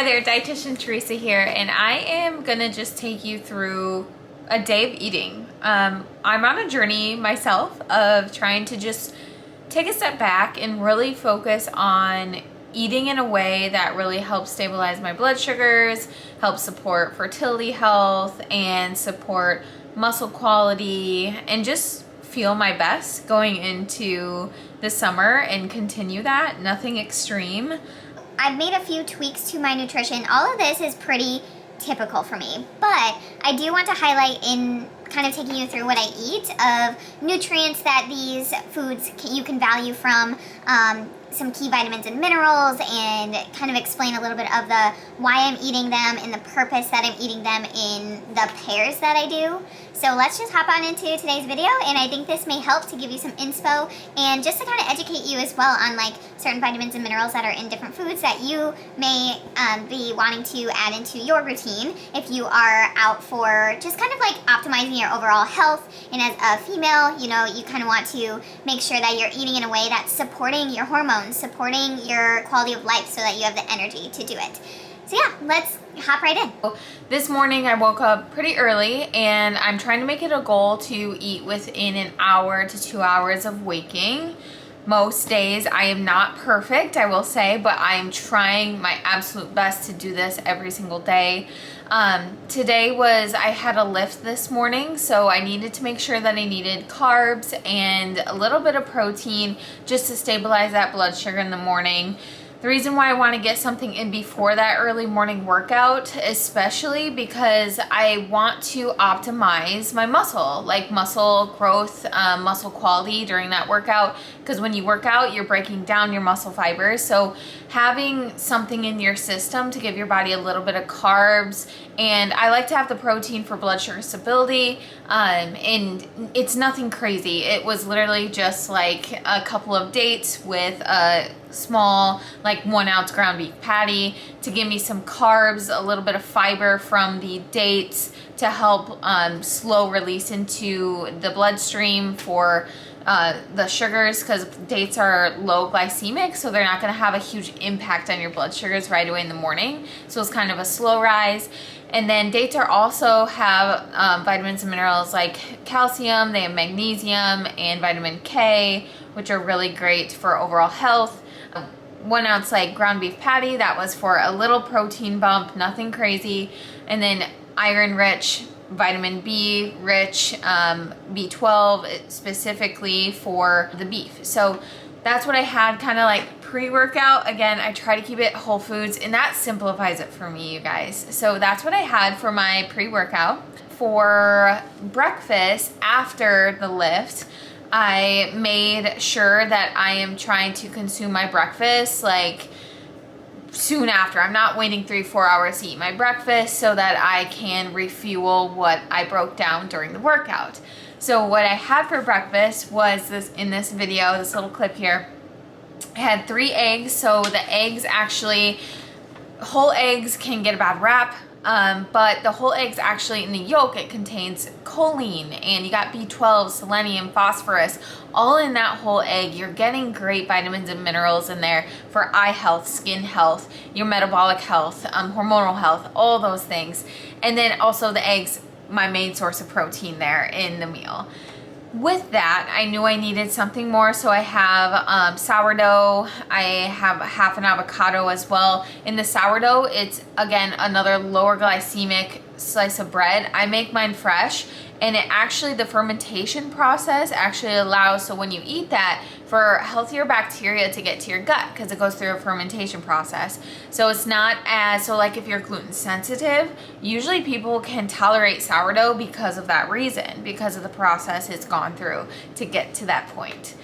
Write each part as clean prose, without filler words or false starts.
Hi there, Dietitian Teresa here, and I am gonna just take you through a day of eating. I'm on a journey myself of trying to just take a step back and really focus on eating in a way that really helps stabilize my blood sugars, helps support fertility health, and support muscle quality, and just feel my best going into the summer and continue that, nothing extreme. I've made a few tweaks to my nutrition. All of this is pretty typical for me, but I do want to highlight in kind of taking you through what I eat of nutrients that these foods you can value from, some key vitamins and minerals, and kind of explain a little bit of the why I'm eating them and the purpose that I'm eating them in the pairs that I do. So let's just hop on into today's video, and I think this may help to give you some inspo and just to kind of educate you as well on like certain vitamins and minerals that are in different foods that you may be wanting to add into your routine if you are out for just kind of like optimizing your overall health. And as a female, you know, you kind of want to make sure that you're eating in a way that's supporting your hormones, supporting your quality of life so that you have the energy to do it. So yeah, let's hop right in. This morning I woke up pretty early, and I'm trying to make it a goal to eat within an hour to 2 hours of waking. Most days I am not perfect, I will say, but I am trying my absolute best to do this every single day. Today I had a lift this morning, so I needed to make sure that I needed carbs and a little bit of protein just to stabilize that blood sugar in the morning. The reason why I want to get something in before that early morning workout, especially because I want to optimize my muscle, like muscle growth, muscle quality during that workout. Because when you work out, you're breaking down your muscle fibers. So having something in your system to give your body a little bit of carbs, and I like to have the protein for blood sugar stability, and it's nothing crazy. It was literally just like a couple of dates with a small, like 1 ounce ground beef patty to give me some carbs, a little bit of fiber from the dates to help slow release into the bloodstream for the sugars, because dates are low glycemic, so they're not going to have a huge impact on your blood sugars right away in the morning. So it's kind of a slow rise. And then dates are also have vitamins and minerals like calcium, they have magnesium and vitamin K, which are really great for overall health. 1 ounce like ground beef patty, that was for a little protein bump, nothing crazy. And then iron rich, vitamin B rich, B12 specifically for the beef. So that's what I had kind of like pre-workout. Again, I try to keep it whole foods, and that simplifies it for me, you guys. So that's what I had for my pre-workout. For breakfast after the lift, I made sure that I am trying to consume my breakfast like soon after. I'm not waiting 3-4 hours to eat my breakfast so that I can refuel what I broke down during the workout. So what I had for breakfast was this in this video, this little clip here. I had 3 eggs. So the eggs actually, whole eggs can get a bad rap. But the whole eggs actually, in the yolk, it contains choline, and you got B12, selenium, phosphorus, all in that whole egg. You're getting great vitamins and minerals in there for eye health, skin health, your metabolic health, hormonal health, all those things. And then also the eggs, my main source of protein there in the meal. With that, I knew I needed something more, so I have sourdough. I have half an avocado as well. In the sourdough, it's, again, another lower glycemic slice of bread. I make mine fresh, and it actually, the fermentation process actually allows, so when you eat that, for healthier bacteria to get to your gut, because it goes through a fermentation process. So it's not as, so like if you're gluten sensitive, usually people can tolerate sourdough because of that reason, because of the process it's gone through to get to that point.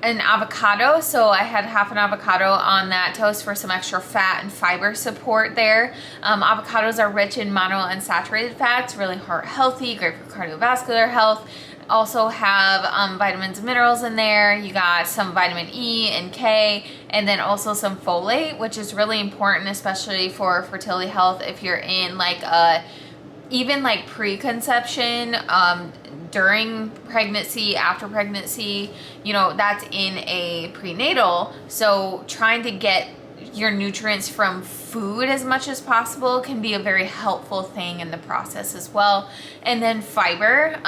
An avocado, so I had half an avocado on that toast for some extra fat and fiber support there. Avocados are rich in monounsaturated fats, really heart healthy, great for cardiovascular health. Also have vitamins and minerals in there. You got some vitamin E and K, and then also some folate, which is really important, especially for fertility health if you're in like even like pre-conception, during pregnancy, after pregnancy, you know, that's in a prenatal. So trying to get your nutrients from food as much as possible can be a very helpful thing in the process as well. And then fiber.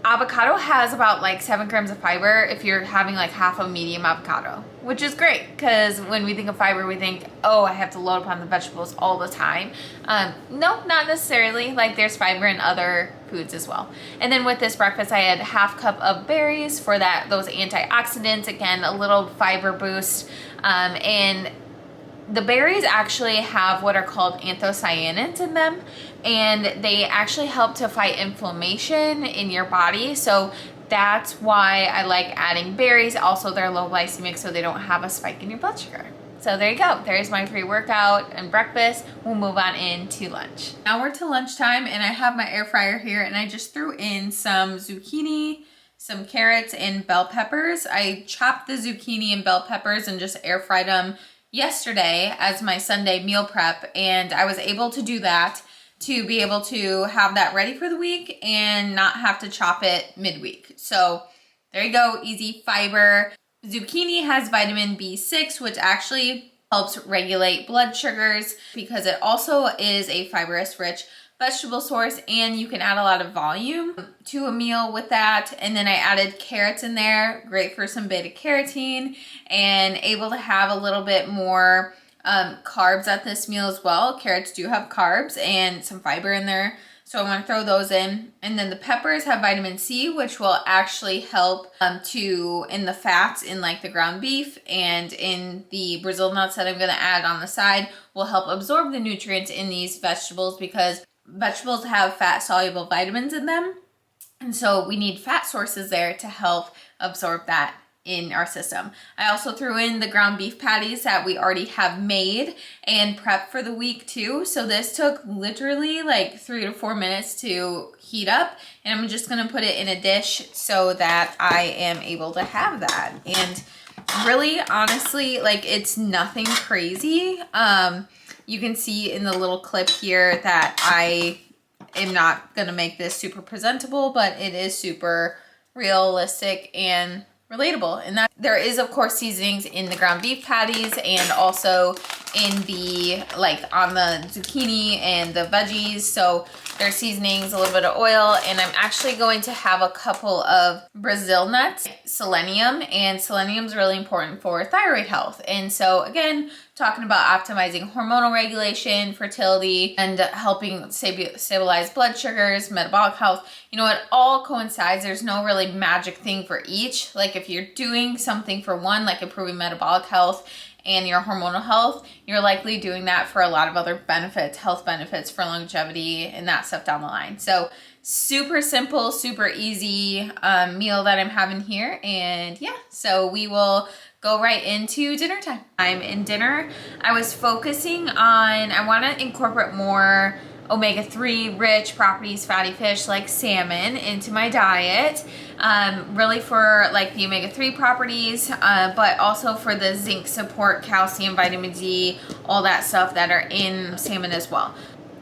Avocado has about like 7 grams of fiber if you're having like half a medium avocado, which is great because when we think of fiber, we think, oh, I have to load up on the vegetables all the time. No, not necessarily. Like there's fiber in other foods as well. And then with this breakfast, I had half cup of berries for those antioxidants. Again, a little fiber boost. And the berries actually have what are called anthocyanins in them, and they actually help to fight inflammation in your body. So that's why I like adding berries. Also, they're low glycemic, so they don't have a spike in your blood sugar. So there you go. There's my pre-workout and breakfast. We'll move on into lunch. Now we're to lunchtime, and I have my air fryer here, and I just threw in some zucchini, some carrots, and bell peppers. I chopped the zucchini and bell peppers and just air fried them yesterday as my Sunday meal prep, and I was able to do that to be able to have that ready for the week and not have to chop it midweek. So there you go, easy fiber. Zucchini has vitamin B6, which actually helps regulate blood sugars because it also is a fibrous rich vegetable source, and you can add a lot of volume to a meal with that. And then I added carrots in there, great for some beta carotene, and able to have a little bit more carbs at this meal as well. Carrots do have carbs and some fiber in there, so I want to throw those in. And then the peppers have vitamin C, which will actually help in the fats in like the ground beef and in the Brazil nuts that I'm going to add on the side, will help absorb the nutrients in these vegetables because vegetables have fat-soluble vitamins in them, and so we need fat sources there to help absorb that in our system. I also threw in the ground beef patties that we already have made and prepped for the week too. So this took literally like 3 to 4 minutes to heat up, and I'm just gonna put it in a dish so that I am able to have that. And really, honestly, like it's nothing crazy. You can see in the little clip here that I am not gonna make this super presentable, but it is super realistic and relatable. And that there is of course seasonings in the ground beef patties and also in the on the zucchini and the veggies. So there's seasonings, a little bit of oil, and I'm actually going to have a couple of Brazil nuts, selenium, and selenium is really important for thyroid health. And so again, talking about optimizing hormonal regulation, fertility, and helping stabilize blood sugars, metabolic health. You know, it all coincides. There's no really magic thing for each. Like if you're doing something for one, like improving metabolic health and your hormonal health, you're likely doing that for a lot of other benefits, health benefits for longevity and that stuff down the line. So super simple, super easy meal that I'm having here. And yeah, so we will go right into dinner time. I'm in dinner. I was focusing on, I want to incorporate more omega-3 rich properties, fatty fish like salmon into my diet, really for like the omega-3 properties, but also for the zinc support, calcium, vitamin D, all that stuff that are in salmon as well.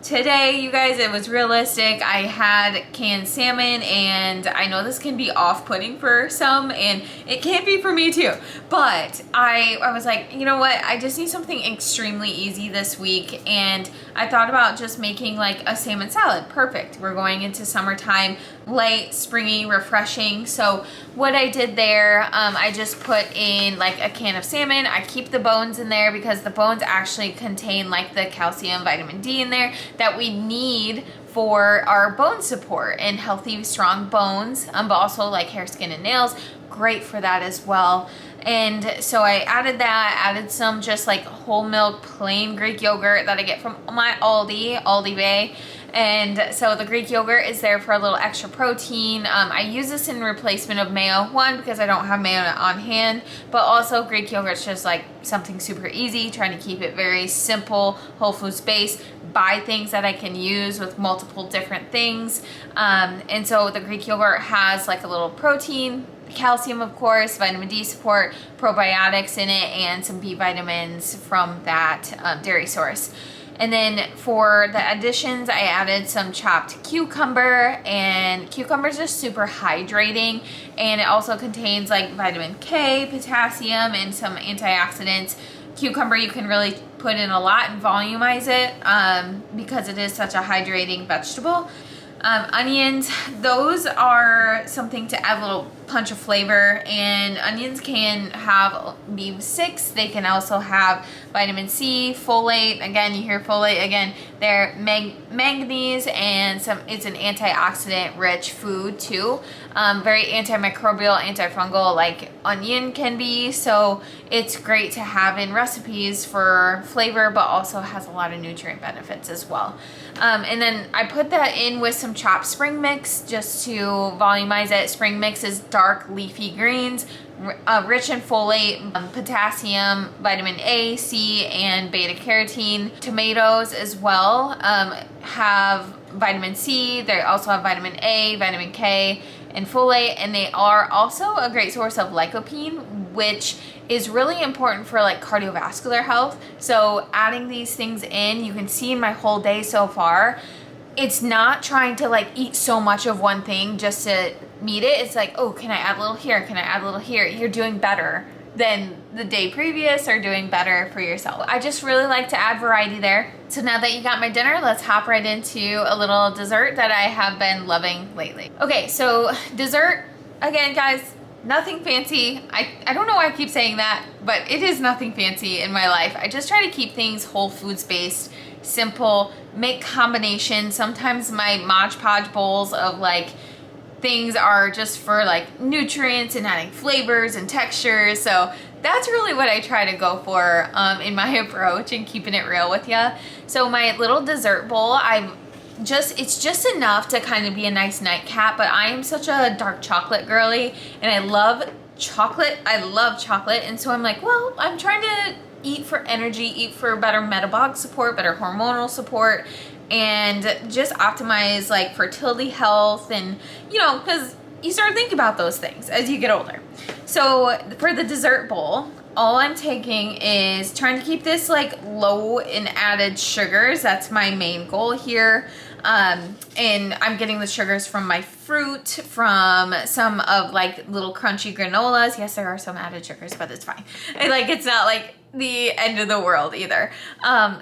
Today, you guys, it was realistic. I had canned salmon, and I know this can be off-putting for some, and it can be for me too. But I was like, you know what? I just need something extremely easy this week, and I thought about just making like a salmon salad. Perfect. We're going into summertime, light, springy, refreshing. So what I did there, I just put in like a can of salmon. I keep the bones in there because the bones actually contain like the calcium, vitamin D in there that we need for our bone support and healthy, strong bones, but also like hair, skin, and nails. Great for that as well. And so I added that, added some just like whole milk plain Greek yogurt that I get from my Aldi Bay. And so the Greek yogurt is there for a little extra protein. I use this in replacement of mayo, one, because I don't have mayo on hand, but also Greek yogurt's just like something super easy, trying to keep it very simple, whole foods based, buy things that I can use with multiple different things. And so the Greek yogurt has like a little protein, calcium, of course, vitamin D support, probiotics in it, and some B vitamins from that dairy source. And then for the additions, I added some chopped cucumber, and cucumber is just super hydrating, and it also contains like vitamin K, potassium, and some antioxidants Cucumber you can really put in a lot and volumize it because it is such a hydrating vegetable. Onions, those are something to add a little punch of flavor, and onions can have B6. They can also have vitamin C, folate. Again, you hear folate again. They're manganese, and it's an antioxidant rich food too. Very antimicrobial, antifungal like onion can be, so it's great to have in recipes for flavor, but also has a lot of nutrient benefits as well. And then I put that in with some chopped spring mix just to volumize it. Spring mix is dark leafy greens, rich in folate, potassium, vitamin A, C, and beta carotene. Tomatoes as well have vitamin C. They also have vitamin A, vitamin K, and folate, and they are also a great source of lycopene, which is really important for like cardiovascular health. So adding these things in, you can see in my whole day so far, it's not trying to like eat so much of one thing just to meet it. It's like, oh, can I add a little here? Can I add a little here? You're doing better than the day previous, or doing better for yourself. I just really like to add variety there. So now that you got my dinner, let's hop right into a little dessert that I have been loving lately. Okay, so dessert, again, guys, nothing fancy. I don't know why I keep saying that, but it is nothing fancy in my life. I just try to keep things whole foods based, simple, make combinations. Sometimes my Mod Podge bowls of like things are just for like nutrients and adding flavors and textures. So that's really what I try to go for in my approach and keeping it real with you. So my little dessert bowl, it's just enough to kind of be a nice nightcap, but I am such a dark chocolate girly and I love chocolate. And so I'm like, well, I'm trying to eat for energy, eat for better metabolic support, better hormonal support, and just optimize like fertility health, and because you start thinking about those things as you get older. So for the dessert bowl, all I'm taking is trying to keep this like low in added sugars. That's my main goal here. And I'm getting the sugars from my fruit, from some of like little crunchy granolas. Yes, there are some added sugars, but it's fine. And like, it's not like the end of the world either.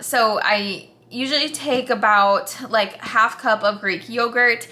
So I usually take about like half cup of Greek yogurt.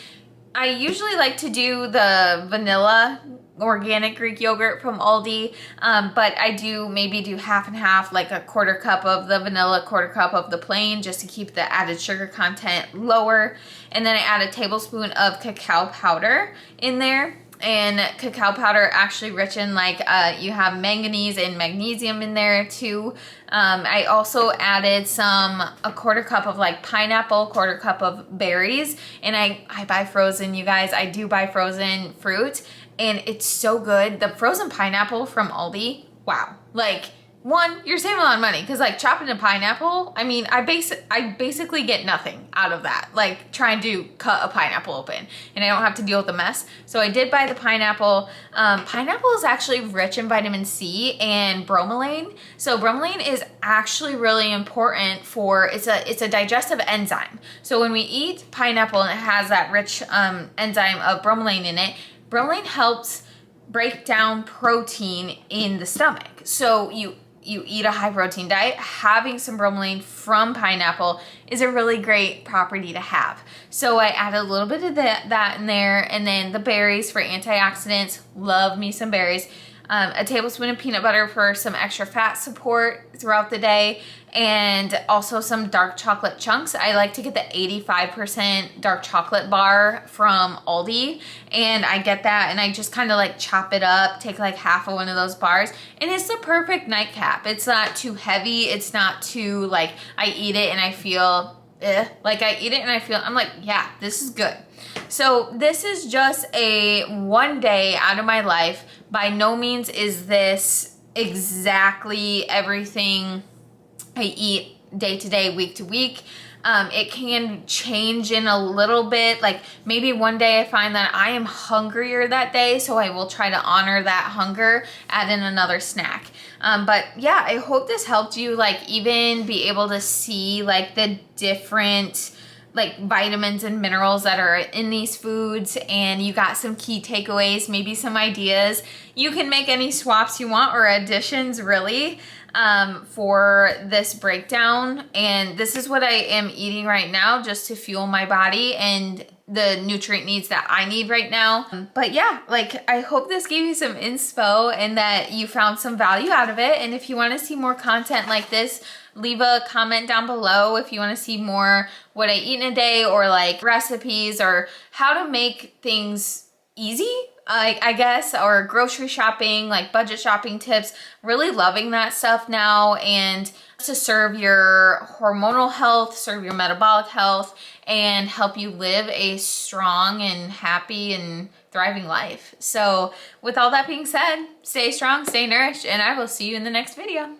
I usually like to do the vanilla organic Greek yogurt from Aldi, but I do maybe do half and half, like a quarter cup of the vanilla, quarter cup of the plain, just to keep the added sugar content lower. And then I add a tablespoon of cacao powder in there. And cacao powder actually rich in like you have manganese and magnesium in there too. I also added a quarter cup of like pineapple, quarter cup of berries, and I buy frozen, you guys. I do buy frozen fruit, and it's so good. The frozen pineapple from Aldi, wow. Like, one, you're saving a lot of money because like chopping a pineapple, I mean, I basically get nothing out of that, like trying to cut a pineapple open, and I don't have to deal with the mess. So I did buy the pineapple. Pineapple is actually rich in vitamin C and bromelain. So bromelain is actually really important for, it's a digestive enzyme. So when we eat pineapple and it has that rich enzyme of bromelain in it, bromelain helps break down protein in the stomach. So you eat a high protein diet, having some bromelain from pineapple is a really great property to have. So I added a little bit of that in there, and then the berries for antioxidants. Love me some berries. A tablespoon of peanut butter for some extra fat support throughout the day, and also some dark chocolate chunks. I like to get the 85% dark chocolate bar from Aldi, and I get that and I just kind of like chop it up, take like half of one of those bars, and it's the perfect nightcap. It's not too heavy, it's not too like I eat it and I feel like I eat it and I feel, I'm like, yeah, this is good. So this is just a one day out of my life. By no means is this exactly everything I eat day to day, week to week. It can change in a little bit. Like maybe one day I find that I am hungrier that day, so I will try to honor that hunger, add in another snack. But yeah, I hope this helped you like even be able to see like the different like vitamins and minerals that are in these foods, and you got some key takeaways, maybe some ideas. You can make any swaps you want or additions really for this breakdown. And this is what I am eating right now just to fuel my body and the nutrient needs that I need right now. But yeah, like I hope this gave you some inspo and that you found some value out of it. And if you want to see more content like this, leave a comment down below if you want to see more what I eat in a day, or like recipes, or how to make things easy, I guess, or grocery shopping, like budget shopping tips. Really loving that stuff now, and to serve your hormonal health, serve your metabolic health, and help you live a strong and happy and thriving life. So with all that being said, stay strong, stay nourished, and I will see you in the next video.